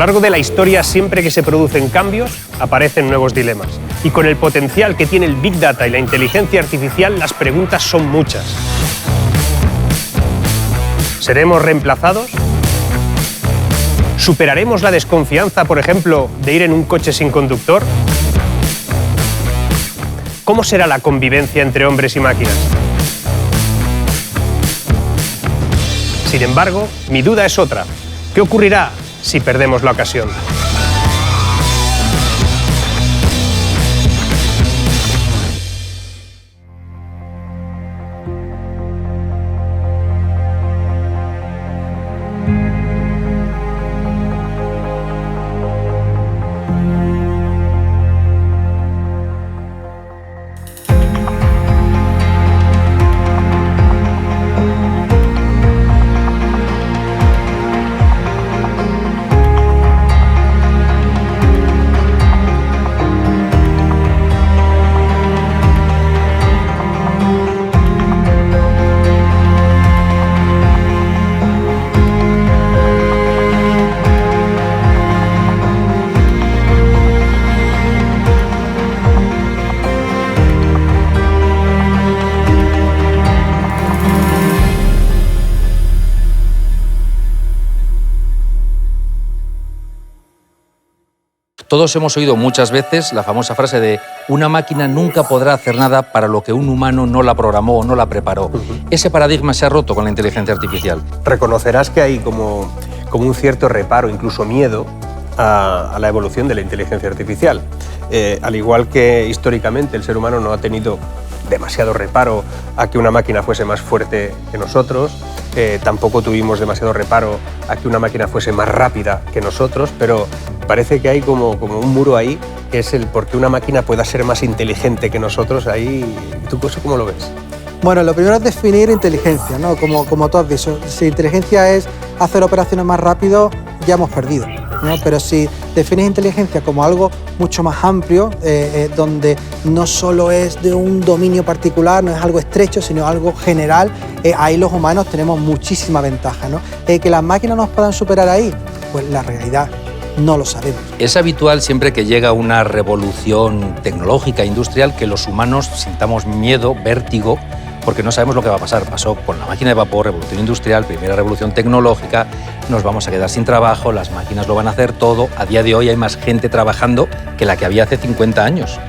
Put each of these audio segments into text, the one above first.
largo de la historia, siempre que se producen cambios, aparecen nuevos dilemas. Y con el potencial que tiene el Big Data y la inteligencia artificial, las preguntas son muchas. ¿Seremos reemplazados? ¿Superaremos la desconfianza, por ejemplo, de ir en un coche sin conductor? ¿Cómo será la convivencia entre hombres y máquinas? Sin embargo, mi duda es otra. ¿Qué ocurrirá si perdemos la ocasión? Todos hemos oído muchas veces la famosa frase de una máquina nunca podrá hacer nada para lo que un humano no la programó o no la preparó. Ese paradigma se ha roto con la inteligencia artificial. Reconocerás que hay como un cierto reparo, incluso miedo, a la evolución de la inteligencia artificial. Al igual que históricamente el ser humano no ha tenido demasiado reparo a que una máquina fuese más fuerte que nosotros, tampoco tuvimos demasiado reparo a que una máquina fuese más rápida que nosotros, pero parece que hay como un muro ahí, que es el por qué una máquina pueda ser más inteligente que nosotros. Ahí, ¿tú cómo lo ves? Bueno, lo primero es definir inteligencia, ¿no? Como tú has dicho, si inteligencia es hacer operaciones más rápido, ya hemos perdido, ¿no? Pero si defines inteligencia como algo mucho más amplio, donde no solo es de un dominio particular, no es algo estrecho, sino algo general, ahí los humanos tenemos muchísima ventaja, ¿no? Que las máquinas nos puedan superar ahí, pues la realidad no lo sabemos. Es habitual siempre que llega una revolución tecnológica, industrial, que los humanos sintamos miedo, vértigo, porque no sabemos lo que va a pasar. Pasó con la máquina de vapor, revolución industrial, primera revolución tecnológica, nos vamos a quedar sin trabajo, las máquinas lo van a hacer todo. A día de hoy hay más gente trabajando que la que había hace 50 años.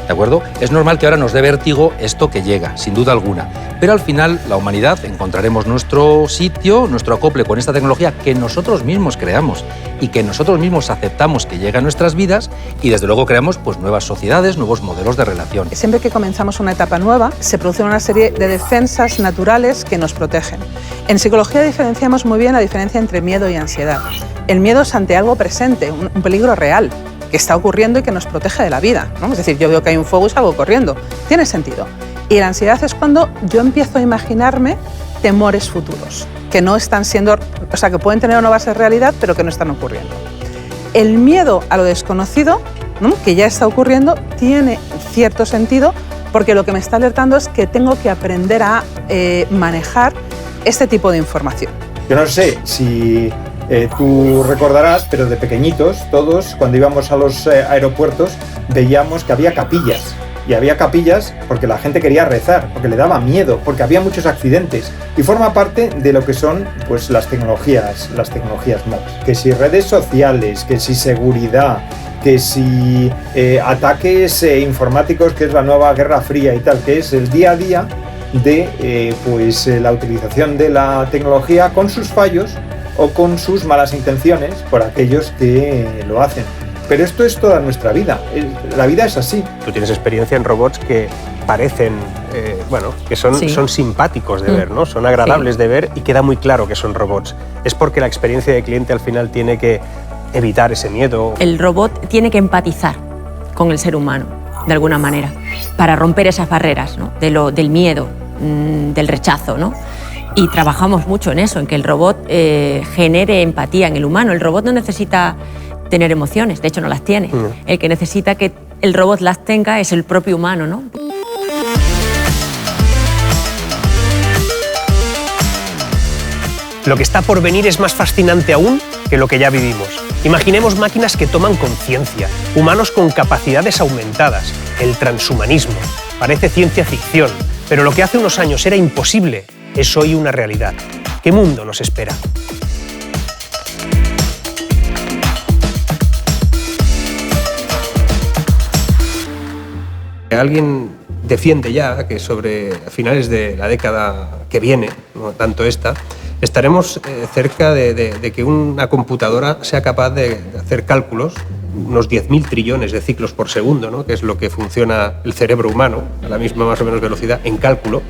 ¿De acuerdo? Es normal que ahora nos dé vértigo esto que llega, sin duda alguna. Pero al final, la humanidad encontraremos nuestro sitio, nuestro acople con esta tecnología que nosotros mismos creamos y que nosotros mismos aceptamos que llega a nuestras vidas y desde luego creamos pues, nuevas sociedades, nuevos modelos de relación. Siempre que comenzamos una etapa nueva, se producen una serie de defensas naturales que nos protegen. En psicología diferenciamos muy bien la diferencia entre miedo y ansiedad. El miedo es ante algo presente, un peligro real, que está ocurriendo y que nos protege de la vida, ¿no? Es decir, yo veo que hay un fuego y salgo corriendo. Tiene sentido. Y la ansiedad es cuando yo empiezo a imaginarme temores futuros, que no están siendo, o sea, que pueden tener una base de realidad, pero que no están ocurriendo. El miedo a lo desconocido, ¿no? Que ya está ocurriendo, tiene cierto sentido, porque lo que me está alertando es que tengo que aprender a manejar este tipo de información. Yo no sé si tú recordarás, pero de pequeñitos, todos, cuando íbamos a los aeropuertos, veíamos que había capillas. Y había capillas porque la gente quería rezar, porque le daba miedo, porque había muchos accidentes. Y forma parte de lo que son pues, las tecnologías nuevas. Que si redes sociales, que si seguridad, que si ataques informáticos, que es la nueva Guerra Fría y tal, que es el día a día de la utilización de la tecnología con sus fallos o con sus malas intenciones por aquellos que lo hacen. Pero esto es toda nuestra vida. La vida es así. Tú tienes experiencia en robots que parecen, que son simpáticos de ver, ¿no? Son agradables de ver y queda muy claro que son robots. Es porque la experiencia de cliente al final tiene que evitar ese miedo. El robot tiene que empatizar con el ser humano, de alguna manera, para romper esas barreras, ¿no? Del miedo, del rechazo, ¿no? Y trabajamos mucho en eso, en que el robot genere empatía en el humano. El robot no necesita tener emociones, de hecho no las tiene. El que necesita que el robot las tenga es el propio humano, ¿no? Lo que está por venir es más fascinante aún que lo que ya vivimos. Imaginemos máquinas que toman conciencia, humanos con capacidades aumentadas, el transhumanismo. Parece ciencia ficción, pero lo que hace unos años era imposible es hoy una realidad. ¿Qué mundo nos espera? Alguien defiende ya que sobre finales de la década que viene, no tanto esta, estaremos cerca de que una computadora sea capaz de hacer cálculos, unos 10.000 trillones de ciclos por segundo, ¿no? Que es lo que funciona el cerebro humano, a la misma más o menos velocidad, en cálculo,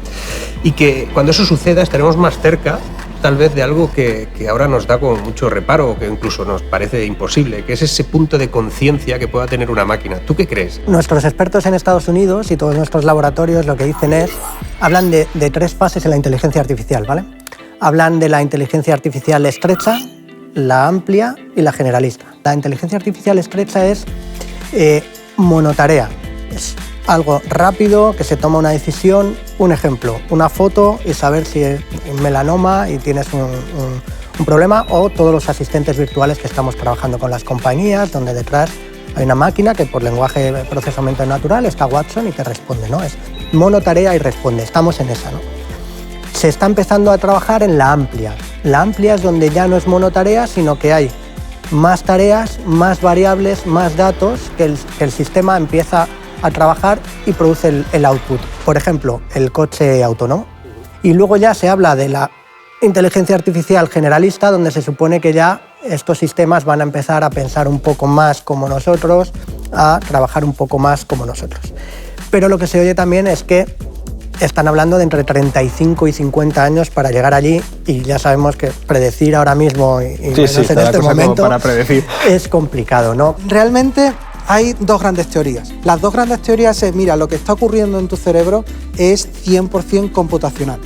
y que cuando eso suceda estaremos más cerca tal vez de algo que ahora nos da como mucho reparo o que incluso nos parece imposible, que es ese punto de conciencia que pueda tener una máquina. ¿Tú qué crees? Nuestros expertos en Estados Unidos y todos nuestros laboratorios lo que dicen es, hablan de 3 fases en la inteligencia artificial, ¿vale? Hablan de la inteligencia artificial estrecha, la amplia y la generalista. La inteligencia artificial estrecha es monotarea, es algo rápido, que se toma una decisión, un ejemplo, una foto y saber si es melanoma y tienes un problema, o todos los asistentes virtuales que estamos trabajando con las compañías, donde detrás hay una máquina que por lenguaje de procesamiento natural está Watson y te responde, ¿no? Es monotarea y responde, estamos en esa, ¿no? Se está empezando a trabajar en la amplia. La amplia es donde ya no es monotarea, sino que hay más tareas, más variables, más datos que el sistema empieza a trabajar y produce el output. Por ejemplo, el coche autónomo. Y luego ya se habla de la inteligencia artificial generalista, donde se supone que ya estos sistemas van a empezar a pensar un poco más como nosotros, a trabajar un poco más como nosotros. Pero lo que se oye también es que están hablando de entre 35 y 50 años para llegar allí, y ya sabemos que predecir ahora mismo y menos en este momento para predecir es complicado, ¿no? Realmente hay 2 grandes teorías. Las 2 grandes teorías es, mira, lo que está ocurriendo en tu cerebro es 100% computacional.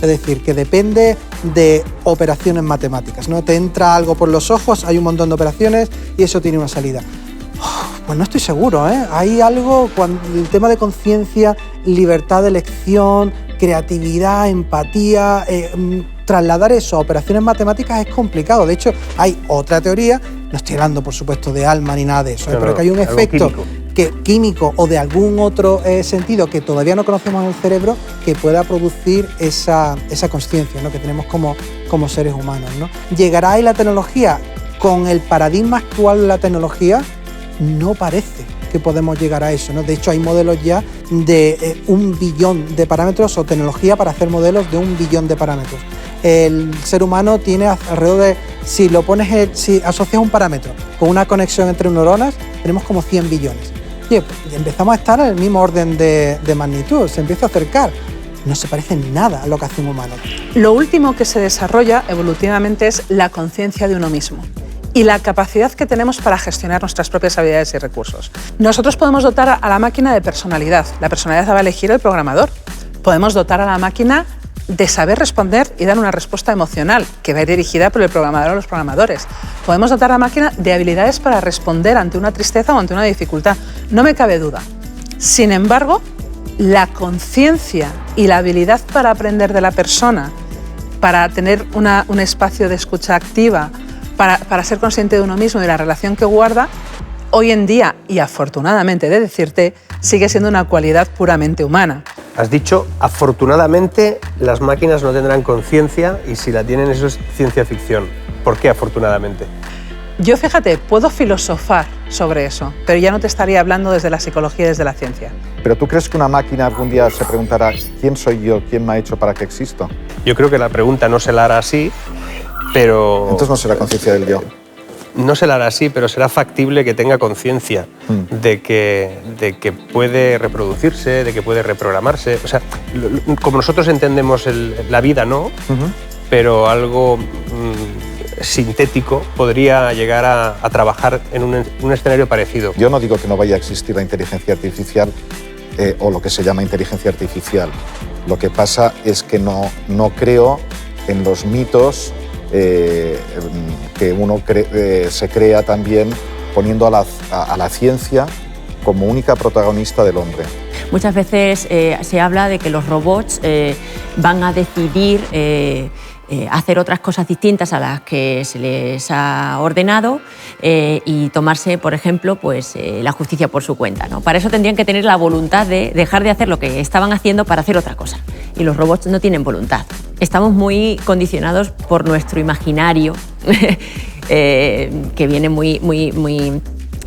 Es decir, que depende de operaciones matemáticas, ¿no? Te entra algo por los ojos, hay un montón de operaciones y eso tiene una salida. Pues no estoy seguro, ¿eh? Hay algo, el tema de conciencia, libertad de elección, creatividad, empatía, trasladar eso a operaciones matemáticas es complicado. De hecho, hay otra teoría, no estoy hablando por supuesto de alma ni nada de eso, pero que hay un efecto químico o de algún otro sentido que todavía no conocemos en el cerebro que pueda producir esa conciencia, ¿no? Que tenemos como seres humanos, ¿no? ¿Llegará ahí la tecnología? Con el paradigma actual de la tecnología, no parece que podemos llegar a eso, ¿no? De hecho, hay modelos ya de 1 billón de parámetros o tecnología para hacer modelos de 1 billón de parámetros. El ser humano tiene alrededor de, si asocias un parámetro con una conexión entre neuronas, tenemos como 100 billones. Oye, pues empezamos a estar en el mismo orden de magnitud, se empieza a acercar. No se parece en nada a lo que hace un humano. Lo último que se desarrolla evolutivamente es la conciencia de uno mismo y la capacidad que tenemos para gestionar nuestras propias habilidades y recursos. Nosotros podemos dotar a la máquina de personalidad. La personalidad la va a elegir el programador. Podemos dotar a la máquina de saber responder y dar una respuesta emocional, que va a ir dirigida por el programador o los programadores. Podemos dotar a la máquina de habilidades para responder ante una tristeza o ante una dificultad. No me cabe duda. Sin embargo, la conciencia y la habilidad para aprender de la persona, para tener un espacio de escucha activa, para ser consciente de uno mismo y la relación que guarda, hoy en día, y afortunadamente de decirte, sigue siendo una cualidad puramente humana. Has dicho, afortunadamente las máquinas no tendrán conciencia y si la tienen eso es ciencia ficción. ¿Por qué afortunadamente? Yo, fíjate, puedo filosofar sobre eso, pero ya no te estaría hablando desde la psicología y desde la ciencia. ¿Pero tú crees que una máquina algún día se preguntará quién soy yo, quién me ha hecho para que existo? Yo creo que la pregunta no se la hará así, pero... Entonces no será conciencia del yo. No se la hará así, pero será factible que tenga conciencia de que puede reproducirse, de que puede reprogramarse. O sea, como nosotros entendemos la vida, no, pero algo sintético podría llegar a trabajar en un escenario parecido. Yo no digo que no vaya a existir la inteligencia artificial o lo que se llama inteligencia artificial. Lo que pasa es que no creo en los mitos que uno se crea también poniendo a la ciencia como única protagonista del hombre. Muchas veces se habla de que los robots van a decidir hacer otras cosas distintas a las que se les ha ordenado y tomarse, por ejemplo, pues, la justicia por su cuenta, ¿no? Para eso tendrían que tener la voluntad de dejar de hacer lo que estaban haciendo para hacer otra cosa. Y los robots no tienen voluntad. Estamos muy condicionados por nuestro imaginario, que viene muy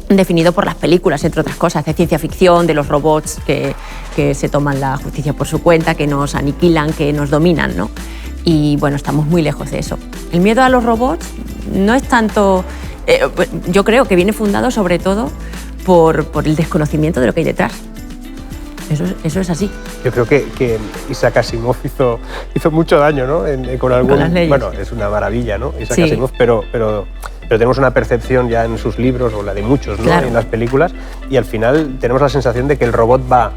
definido por las películas, entre otras cosas, de ciencia ficción, de los robots que se toman la justicia por su cuenta, que nos aniquilan, que nos dominan, ¿no? Y bueno, estamos muy lejos de eso. El miedo a los robots no es tanto... yo creo que viene fundado sobre todo por el desconocimiento de lo que hay detrás. Eso es así. Yo creo que Isaac Asimov hizo mucho daño, ¿no? Con las leyes. Bueno, es una maravilla, ¿no? Isaac Asimov, pero tenemos una percepción ya en sus libros, o la de muchos, ¿no? Claro. En las películas, y al final tenemos la sensación de que el robot va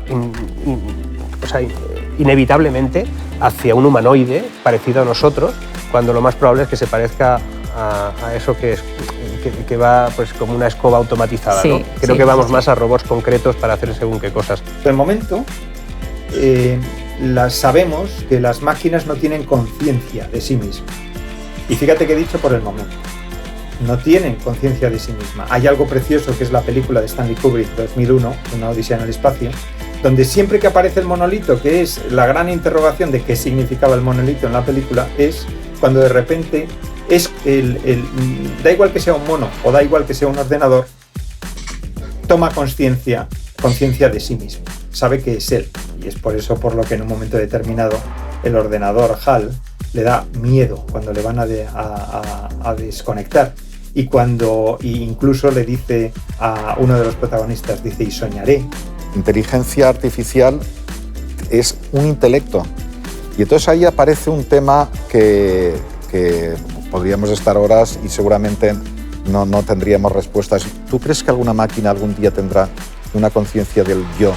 inevitablemente hacia un humanoide parecido a nosotros, cuando lo más probable es que se parezca a eso que va pues como una escoba automatizada, ¿no? Creo que vamos más a robots concretos para hacer según qué cosas. De momento, sabemos que las máquinas no tienen conciencia de sí mismas. Y fíjate que he dicho por el momento. No tienen conciencia de sí misma. Hay algo precioso que es la película de Stanley Kubrick, 2001, Una odisea en el espacio, donde siempre que aparece el monolito, que es la gran interrogación de qué significaba el monolito en la película, es cuando de repente es da igual que sea un mono o da igual que sea un ordenador, toma conciencia de sí mismo, sabe que es él, y es por eso por lo que en un momento determinado el ordenador HAL le da miedo cuando le van a desconectar, y incluso le dice a uno de los protagonistas, dice, y soñaré. Inteligencia artificial es un intelecto, y entonces ahí aparece un tema que podríamos estar horas y seguramente no tendríamos respuestas. ¿Tú crees que alguna máquina algún día tendrá una conciencia del yo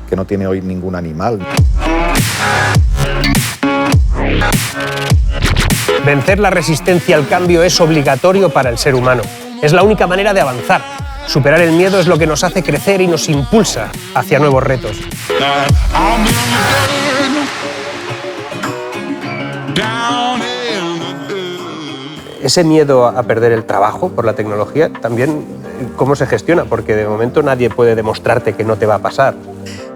que no tiene hoy ningún animal? Vencer la resistencia al cambio es obligatorio para el ser humano. Es la única manera de avanzar. Superar el miedo es lo que nos hace crecer y nos impulsa hacia nuevos retos. Ese miedo a perder el trabajo por la tecnología, también cómo se gestiona, porque de momento nadie puede demostrarte que no te va a pasar.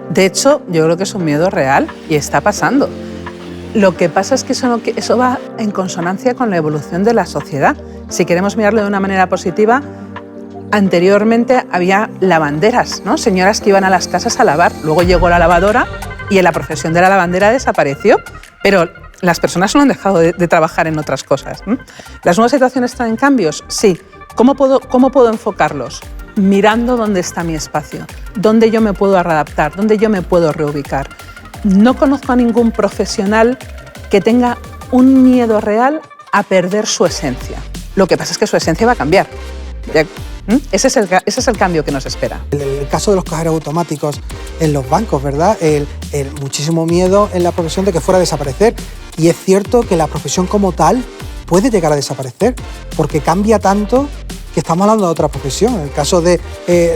De hecho, yo creo que es un miedo real y está pasando. Lo que pasa es que eso va en consonancia con la evolución de la sociedad. Si queremos mirarlo de una manera positiva, anteriormente había lavanderas, ¿no? Señoras que iban a las casas a lavar. Luego llegó la lavadora y la profesión de la lavandera desapareció, pero las personas no han dejado de trabajar en otras cosas. ¿Las nuevas situaciones traen cambios? Sí. ¿Cómo puedo enfocarlos? Mirando dónde está mi espacio, dónde yo me puedo readaptar, dónde yo me puedo reubicar. No conozco a ningún profesional que tenga un miedo real a perder su esencia. Lo que pasa es que su esencia va a cambiar. Ese es el cambio que nos espera. El caso de los cajeros automáticos en los bancos, ¿verdad? Muchísimo miedo en la profesión de que fuera a desaparecer. Y es cierto que la profesión como tal puede llegar a desaparecer, porque cambia tanto que estamos hablando de otra profesión. En el caso de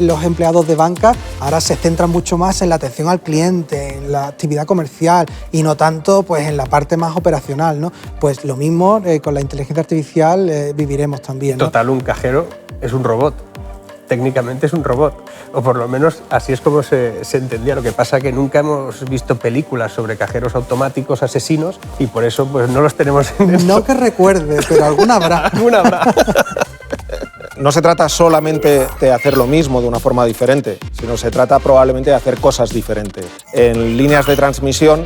los empleados de banca, ahora se centran mucho más en la atención al cliente, en la actividad comercial y no tanto pues, en la parte más operacional, ¿no? Pues lo mismo con la inteligencia artificial viviremos también, ¿no? Total, un cajero es un robot. Técnicamente es un robot, o por lo menos así es como se entendía. Lo que pasa es que nunca hemos visto películas sobre cajeros automáticos asesinos y por eso pues, no los tenemos en esto. No que recuerde, pero alguna habrá. Alguna habrá. No se trata solamente de hacer lo mismo de una forma diferente, sino se trata probablemente de hacer cosas diferentes. En líneas de transmisión,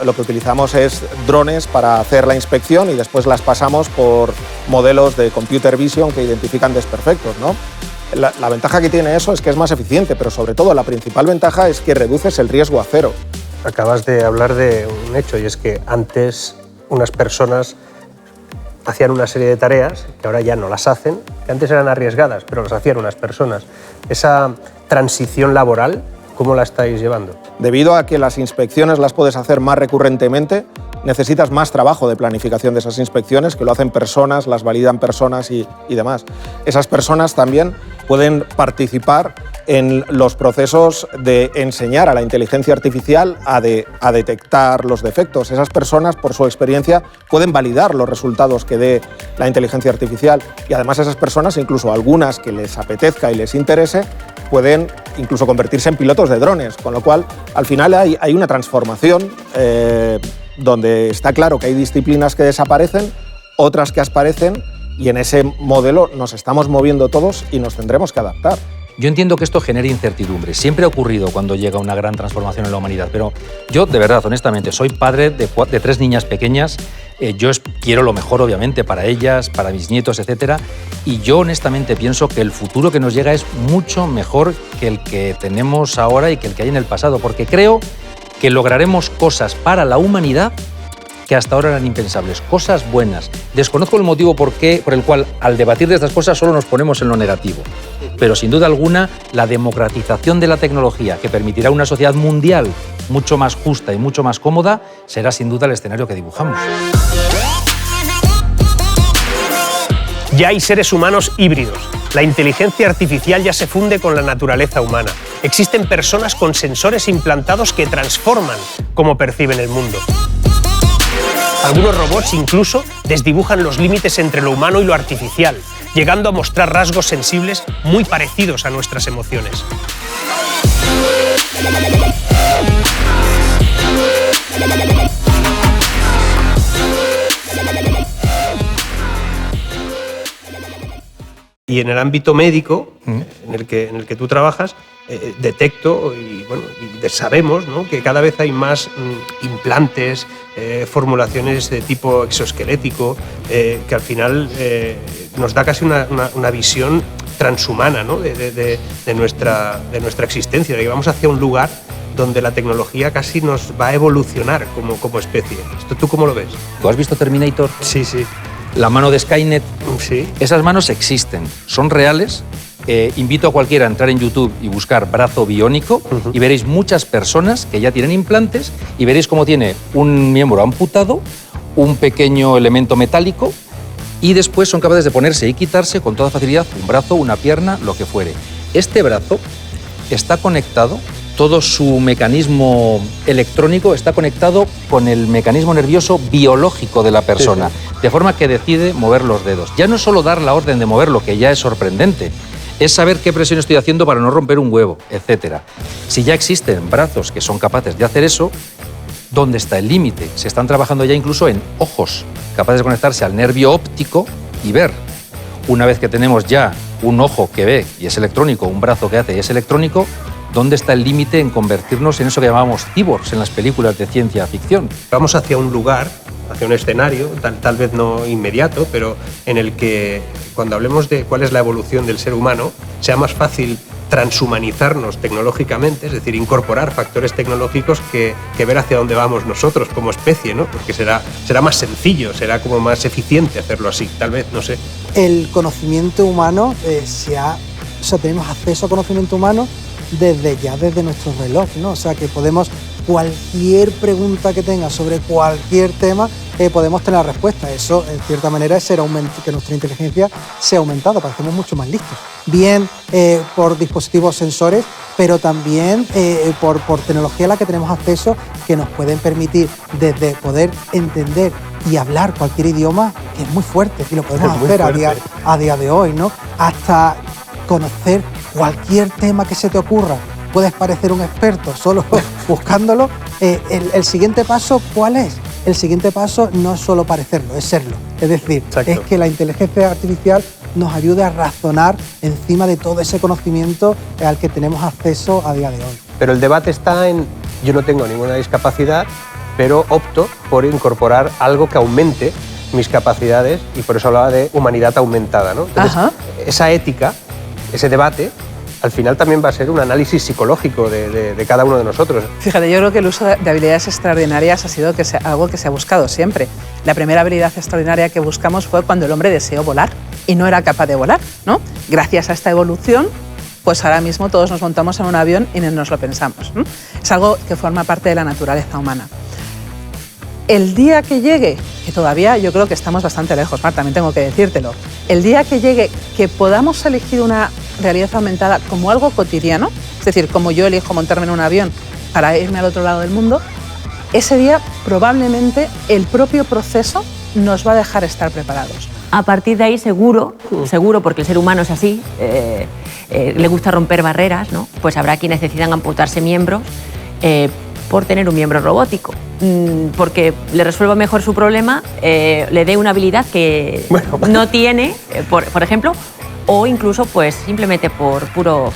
lo que utilizamos es drones para hacer la inspección y después las pasamos por modelos de computer vision que identifican desperfectos, ¿no? La ventaja que tiene eso es que es más eficiente, pero sobre todo la principal ventaja es que reduces el riesgo a cero. Acabas de hablar de un hecho, y es que antes unas personas hacían una serie de tareas que ahora ya no las hacen, que antes eran arriesgadas, pero las hacían unas personas. Esa transición laboral, ¿cómo la estáis llevando? Debido a que las inspecciones las puedes hacer más recurrentemente, necesitas más trabajo de planificación de esas inspecciones, que lo hacen personas, las validan personas y demás. Esas personas también pueden participar en los procesos de enseñar a la inteligencia artificial a detectar los defectos. Esas personas, por su experiencia, pueden validar los resultados que dé la inteligencia artificial y además esas personas, incluso algunas que les apetezca y les interese, pueden incluso convertirse en pilotos de drones, con lo cual al final hay una transformación donde está claro que hay disciplinas que desaparecen, otras que aparecen y en ese modelo nos estamos moviendo todos y nos tendremos que adaptar. Yo entiendo que esto genera incertidumbre. Siempre ha ocurrido cuando llega una gran transformación en la humanidad, pero yo, de verdad, honestamente, soy padre de 3 niñas pequeñas. Yo quiero lo mejor, obviamente, para ellas, para mis nietos, etc. Y yo, honestamente, pienso que el futuro que nos llega es mucho mejor que el que tenemos ahora y que el que hay en el pasado, porque creo que lograremos cosas para la humanidad que hasta ahora eran impensables, cosas buenas. Desconozco el motivo por el cual al debatir de estas cosas solo nos ponemos en lo negativo, pero sin duda alguna la democratización de la tecnología que permitirá una sociedad mundial mucho más justa y mucho más cómoda será sin duda el escenario que dibujamos. Ya hay seres humanos híbridos. La inteligencia artificial ya se funde con la naturaleza humana. Existen personas con sensores implantados que transforman cómo perciben el mundo. Algunos robots incluso desdibujan los límites entre lo humano y lo artificial, llegando a mostrar rasgos sensibles muy parecidos a nuestras emociones. Y en el ámbito médico, en el que tú trabajas, detecto y sabemos, ¿no?, que cada vez hay más implantes, formulaciones de tipo exoesquelético, que al final nos da casi una visión transhumana, ¿no?, de nuestra existencia, de que vamos hacia un lugar donde la tecnología casi nos va a evolucionar como especie. ¿Esto tú cómo lo ves? ¿Tú has visto Terminator? Sí, sí. La mano de Skynet. Sí. Esas manos existen, son reales. Invito a cualquiera a entrar en YouTube y buscar brazo biónico y veréis muchas personas que ya tienen implantes y veréis cómo tiene un miembro amputado, un pequeño elemento metálico y después son capaces de ponerse y quitarse con toda facilidad un brazo, una pierna, lo que fuere. Este brazo está conectado, todo su mecanismo electrónico está conectado con el mecanismo nervioso biológico de la persona, de forma que decide mover los dedos. Ya no es solo dar la orden de moverlo, que ya es sorprendente, es saber qué presión estoy haciendo para no romper un huevo, etc. Si ya existen brazos que son capaces de hacer eso, ¿dónde está el límite? Se están trabajando ya incluso en ojos, capaces de conectarse al nervio óptico y ver. Una vez que tenemos ya un ojo que ve y es electrónico, un brazo que hace y es electrónico, ¿dónde está el límite en convertirnos en eso que llamamos cyborgs en las películas de ciencia ficción? Vamos hacia un lugar, hacia un escenario, tal vez no inmediato, pero en el que cuando hablemos de cuál es la evolución del ser humano, sea más fácil transhumanizarnos tecnológicamente, es decir, incorporar factores tecnológicos que ver hacia dónde vamos nosotros como especie, ¿no? Porque será más sencillo, será como más eficiente hacerlo así, tal vez, no sé. El conocimiento humano, tenemos acceso a conocimiento humano desde nuestro reloj, ¿no? O sea, que podemos, cualquier pregunta que tenga sobre cualquier tema, podemos tener la respuesta. Eso, en cierta manera, es que nuestra inteligencia sea aumentada, parecemos mucho más listos. Bien por dispositivos sensores, pero también por tecnología a la que tenemos acceso, que nos pueden permitir desde poder entender y hablar cualquier idioma, que es muy fuerte, y lo podemos hacer a día de hoy, ¿no? Hasta conocer cualquier tema que se te ocurra. Puedes parecer un experto solo buscándolo. El siguiente paso, ¿cuál es? El siguiente paso no es solo parecerlo, es serlo. Es decir, Exacto. Es que la inteligencia artificial nos ayude a razonar encima de todo ese conocimiento al que tenemos acceso a día de hoy. Pero el debate está en, yo no tengo ninguna discapacidad, pero opto por incorporar algo que aumente mis capacidades y por eso hablaba de humanidad aumentada, ¿no? Entonces, esa ética, ese debate, al final también va a ser un análisis psicológico de cada uno de nosotros. Fíjate, yo creo que el uso de habilidades extraordinarias ha sido algo que se ha buscado siempre. La primera habilidad extraordinaria que buscamos fue cuando el hombre deseó volar y no era capaz de volar, ¿no? Gracias a esta evolución, pues ahora mismo todos nos montamos en un avión y no nos lo pensamos, ¿no? Es algo que forma parte de la naturaleza humana. El día que llegue, que todavía yo creo que estamos bastante lejos, Mar, también tengo que decírtelo, el día que llegue que podamos elegir una realidad aumentada como algo cotidiano, es decir, como yo elijo montarme en un avión para irme al otro lado del mundo, ese día probablemente el propio proceso nos va a dejar estar preparados. A partir de ahí seguro, porque el ser humano es así, le gusta romper barreras, ¿no? Pues habrá quienes decidan amputarse miembros por tener un miembro robótico, porque le resuelva mejor su problema, le dé una habilidad que no tiene, por ejemplo, o incluso pues simplemente por puro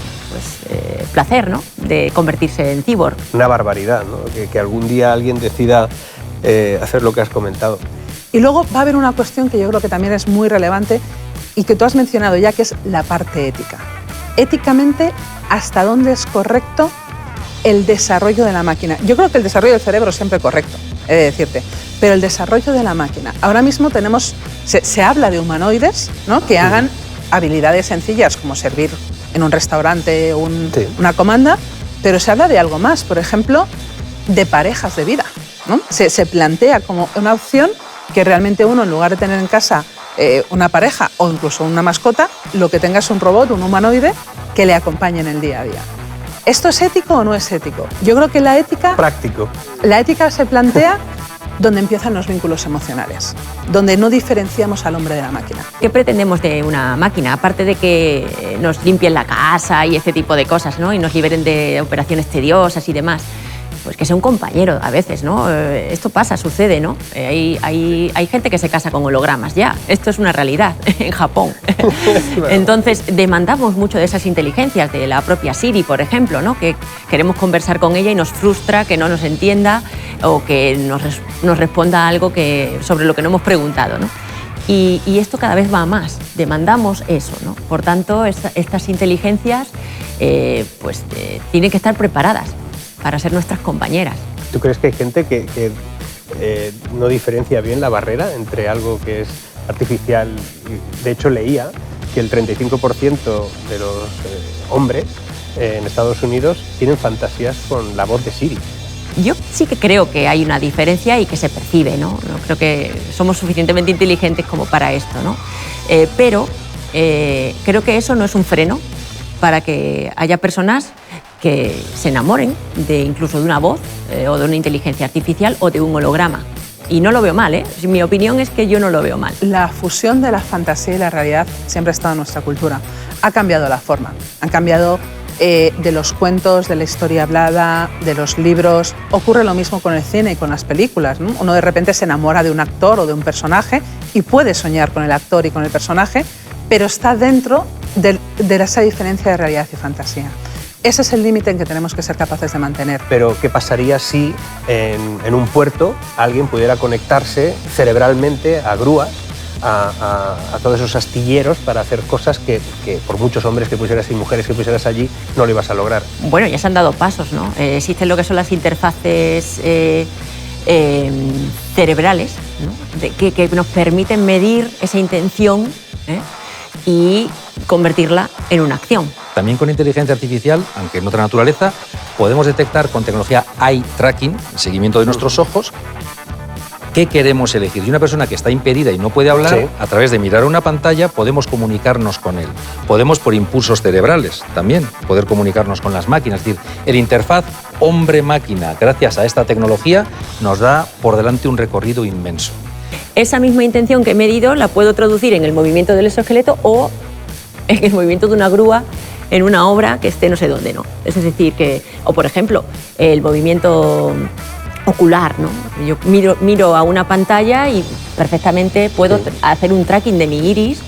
placer, ¿no? De convertirse en cyborg. Una barbaridad, ¿no? Que algún día alguien decida hacer lo que has comentado. Y luego va a haber una cuestión que yo creo que también es muy relevante y que tú has mencionado ya, que es la parte ética. Éticamente, ¿hasta dónde es correcto el desarrollo de la máquina? Yo creo que el desarrollo del cerebro es siempre correcto, he de decirte, pero el desarrollo de la máquina. Ahora mismo se habla de humanoides, ¿no? Que hagan habilidades sencillas como servir en un restaurante o una comanda, pero se habla de algo más, por ejemplo, de parejas de vida, ¿no? Se plantea como una opción que realmente uno, en lugar de tener en casa una pareja o incluso una mascota, lo que tenga es un robot, un humanoide, que le acompañe en el día a día. ¿Esto es ético o no es ético? Yo creo que la ética... Práctico. La ética se plantea donde empiezan los vínculos emocionales, donde no diferenciamos al hombre de la máquina. ¿Qué pretendemos de una máquina? Aparte de que nos limpien la casa y este tipo de cosas, ¿no? Y nos liberen de operaciones tediosas y demás, pues que sea un compañero a veces, ¿no? Esto pasa, sucede, ¿no? Hay gente que se casa con hologramas ya. Esto es una realidad en Japón. Entonces, demandamos mucho de esas inteligencias, de la propia Siri, por ejemplo, ¿no? Que queremos conversar con ella y nos frustra que no nos entienda o que nos responda algo sobre lo que no hemos preguntado, ¿no? Y esto cada vez va a más. Demandamos eso, ¿no? Por tanto, estas inteligencias tienen que estar preparadas para ser nuestras compañeras. ¿Tú crees que hay gente que no diferencia bien la barrera entre algo que es artificial? De hecho, leía que el 35% de los hombres en Estados Unidos tienen fantasías con la voz de Siri. Yo sí que creo que hay una diferencia y que se percibe, ¿no? No creo que somos suficientemente inteligentes como para esto, ¿no? Pero creo que eso no es un freno para que haya personas que se enamoren incluso de una voz o de una inteligencia artificial o de un holograma. Y no lo veo mal, ¿eh? Mi opinión es que yo no lo veo mal. La fusión de la fantasía y la realidad siempre ha estado en nuestra cultura. Ha cambiado la forma, han cambiado de los cuentos, de la historia hablada, de los libros. Ocurre lo mismo con el cine y con las películas, ¿no? Uno de repente se enamora de un actor o de un personaje y puede soñar con el actor y con el personaje, pero está dentro de esa diferencia de realidad y fantasía. Ese es el límite en que tenemos que ser capaces de mantener. Pero, ¿qué pasaría si en un puerto alguien pudiera conectarse cerebralmente a grúas, a todos esos astilleros para hacer cosas que por muchos hombres que pusieras y mujeres que pusieras allí no lo ibas a lograr? Bueno, ya se han dado pasos, ¿no? Existen lo que son las interfaces cerebrales, ¿no? que nos permiten medir esa intención y convertirla en una acción. También con inteligencia artificial, aunque en otra naturaleza, podemos detectar con tecnología eye tracking, el seguimiento de nuestros ojos, qué queremos elegir. Y una persona que está impedida y no puede hablar, sí, a través de mirar una pantalla podemos comunicarnos con él. Podemos, por impulsos cerebrales, también poder comunicarnos con las máquinas. Es decir, el interfaz hombre-máquina, gracias a esta tecnología, nos da por delante un recorrido inmenso. Esa misma intención que he medido la puedo traducir en el movimiento del exoesqueleto o en el movimiento de una grúa en una obra que esté no sé dónde, ¿no? Es decir, o por ejemplo, el movimiento ocular, ¿no? Yo miro a una pantalla y perfectamente puedo hacer un tracking de mi iris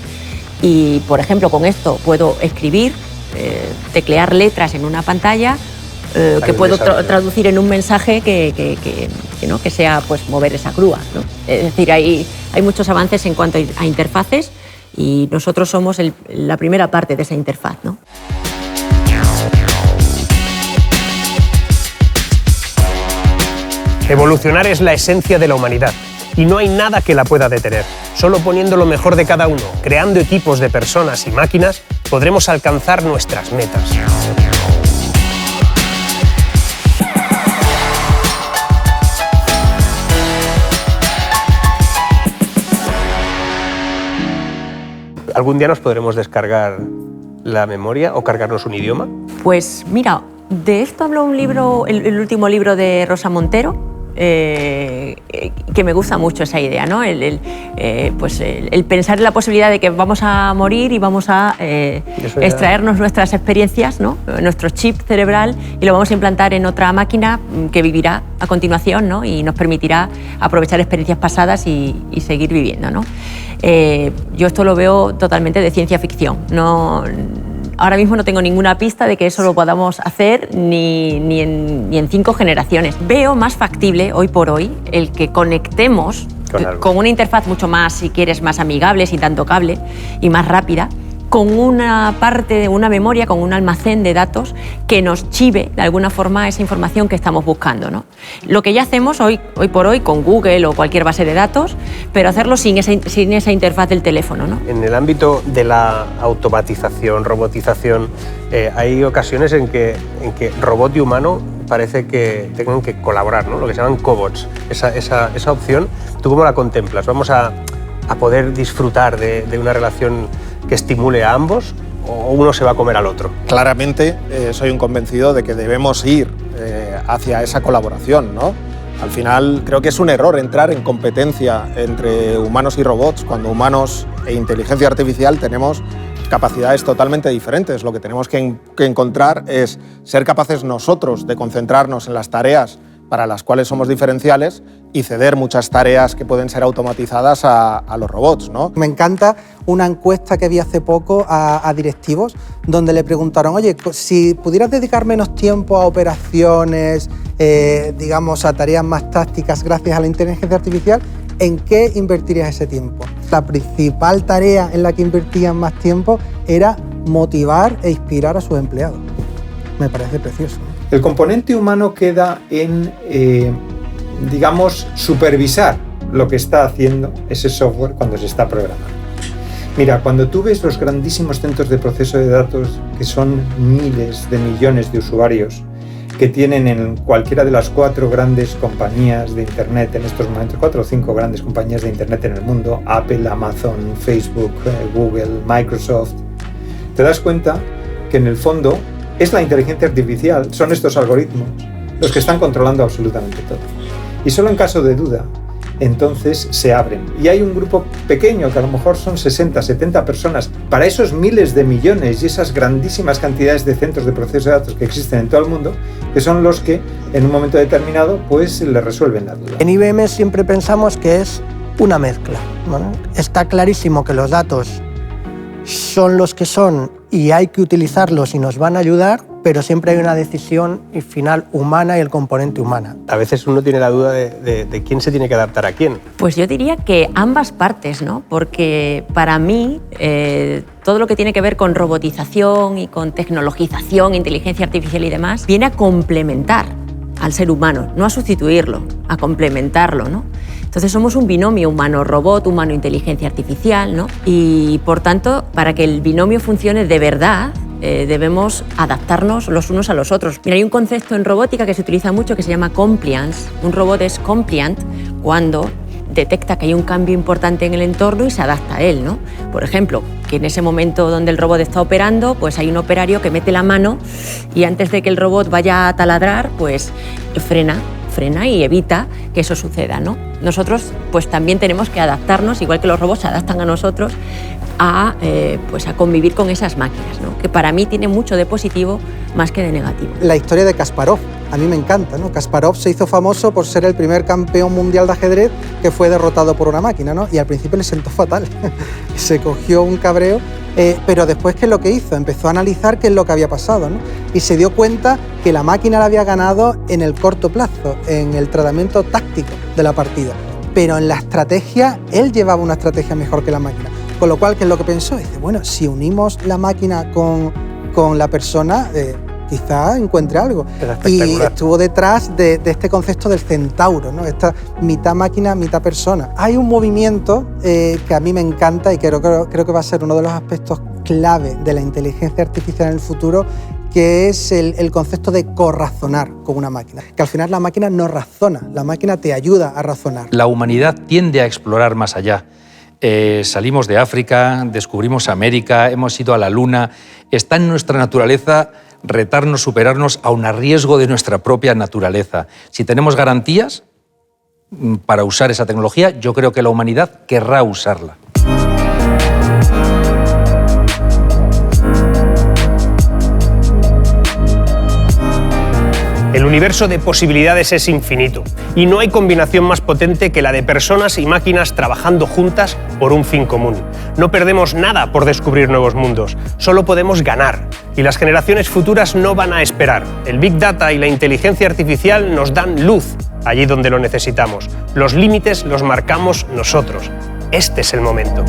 y, por ejemplo, con esto puedo escribir, teclear letras en una pantalla que puedo traducir en un mensaje que sea pues mover esa grúa, ¿no? Es decir, hay muchos avances en cuanto a interfaces y nosotros somos la primera parte de esa interfaz, ¿no? Evolucionar es la esencia de la humanidad y no hay nada que la pueda detener. Solo poniendo lo mejor de cada uno, creando equipos de personas y máquinas, podremos alcanzar nuestras metas. ¿Algún día nos podremos descargar la memoria o cargarnos un idioma? Pues mira, de esto habló un libro, el último libro de Rosa Montero, que me gusta mucho esa idea, ¿no? El pensar en la posibilidad de que vamos a morir y vamos a extraernos nuestras experiencias, ¿no? Nuestro chip cerebral, y lo vamos a implantar en otra máquina que vivirá a continuación, ¿no? Y nos permitirá aprovechar experiencias pasadas y seguir viviendo, ¿no? Yo esto lo veo totalmente de ciencia ficción. Ahora mismo no tengo ninguna pista de que eso lo podamos hacer ni en 5 generaciones. Veo más factible hoy por hoy el que conectemos con una interfaz mucho más, si quieres, más amigable, sin tanto cable y más rápida, con una parte de una memoria, con un almacén de datos que nos chive de alguna forma esa información que estamos buscando, ¿no? Lo que ya hacemos hoy por hoy con Google o cualquier base de datos, pero hacerlo sin esa interfaz del teléfono, ¿no? En el ámbito de la automatización, robotización, hay ocasiones en que robot y humano parece que tengan que colaborar, ¿no? Lo que se llaman cobots. Esa opción, ¿tú cómo la contemplas? ¿Vamos a poder disfrutar de una relación que estimule a ambos, o uno se va a comer al otro? Claramente soy un convencido de que debemos ir hacia esa colaboración, ¿no? Al final creo que es un error entrar en competencia entre humanos y robots, cuando humanos e inteligencia artificial tenemos capacidades totalmente diferentes. Lo que tenemos que encontrar es ser capaces nosotros de concentrarnos en las tareas para las cuales somos diferenciales y ceder muchas tareas que pueden ser automatizadas a los robots, ¿no? Me encanta una encuesta que vi hace poco a directivos donde le preguntaron, oye, si pudieras dedicar menos tiempo a operaciones, digamos, a tareas más tácticas gracias a la inteligencia artificial, ¿en qué invertirías ese tiempo? La principal tarea en la que invertían más tiempo era motivar e inspirar a sus empleados. Me parece precioso. El componente humano queda en, digamos, supervisar lo que está haciendo ese software cuando se está programando. Mira, cuando tú ves los grandísimos centros de proceso de datos, que son miles de millones de usuarios, que tienen en cualquiera de las 4 grandes compañías de Internet en estos momentos, 4 o 5 grandes compañías de Internet en el mundo, Apple, Amazon, Facebook, Google, Microsoft, te das cuenta que en el fondo es la inteligencia artificial, son estos algoritmos los que están controlando absolutamente todo. Y solo en caso de duda, entonces se abren. Y hay un grupo pequeño, que a lo mejor son 60, 70 personas, para esos miles de millones y esas grandísimas cantidades de centros de proceso de datos que existen en todo el mundo, que son los que en un momento determinado pues le resuelven la duda. En IBM siempre pensamos que es una mezcla, ¿no? Está clarísimo que los datos son los que son y hay que utilizarlos y nos van a ayudar, pero siempre hay una decisión final humana y el componente humana. A veces uno tiene la duda de quién se tiene que adaptar a quién. Pues yo diría que ambas partes, ¿no? Porque para mí todo lo que tiene que ver con robotización y con tecnologización, inteligencia artificial y demás, viene a complementar al ser humano, no a sustituirlo, a complementarlo, ¿no? Entonces somos un binomio humano-robot, humano-inteligencia artificial, ¿no? Y por tanto, para que el binomio funcione de verdad, debemos adaptarnos los unos a los otros. Mira, hay un concepto en robótica que se utiliza mucho que se llama compliance. Un robot es compliant cuando detecta que hay un cambio importante en el entorno y se adapta a él, ¿no? Por ejemplo, que en ese momento donde el robot está operando, pues hay un operario que mete la mano y antes de que el robot vaya a taladrar, pues frena y evita que eso suceda, ¿no? Nosotros pues también tenemos que adaptarnos, igual que los robots se adaptan a nosotros, a convivir con esas máquinas, ¿no? Que para mí tiene mucho de positivo más que de negativo. La historia de Kasparov, a mí me encanta, ¿no? Kasparov se hizo famoso por ser el primer campeón mundial de ajedrez que fue derrotado por una máquina, ¿no? Y al principio le sentó fatal, se cogió un cabreo, pero después, ¿qué es lo que hizo? Empezó a analizar qué es lo que había pasado, ¿no? Y se dio cuenta que la máquina la había ganado en el corto plazo, en el tratamiento táctico de la partida. Pero en la estrategia, él llevaba una estrategia mejor que la máquina. Con lo cual, ¿qué es lo que pensó? Dice, bueno, si unimos la máquina con la persona, quizá encuentre algo. Y estuvo detrás de este concepto del centauro, ¿no? Esta mitad máquina, mitad persona. Hay un movimiento que a mí me encanta y creo que va a ser uno de los aspectos clave de la inteligencia artificial en el futuro, que es el concepto de corrazonar con una máquina. Que al final la máquina no razona, la máquina te ayuda a razonar. La humanidad tiende a explorar más allá. salimos de África, descubrimos América, hemos ido a la Luna. Está en nuestra naturaleza retarnos, superarnos, aun a riesgo de nuestra propia naturaleza. Si tenemos garantías para usar esa tecnología, yo creo que la humanidad querrá usarla. El universo de posibilidades es infinito y no hay combinación más potente que la de personas y máquinas trabajando juntas por un fin común. No perdemos nada por descubrir nuevos mundos, solo podemos ganar. Y las generaciones futuras no van a esperar. El Big Data y la inteligencia artificial nos dan luz allí donde lo necesitamos. Los límites los marcamos nosotros. Este es el momento.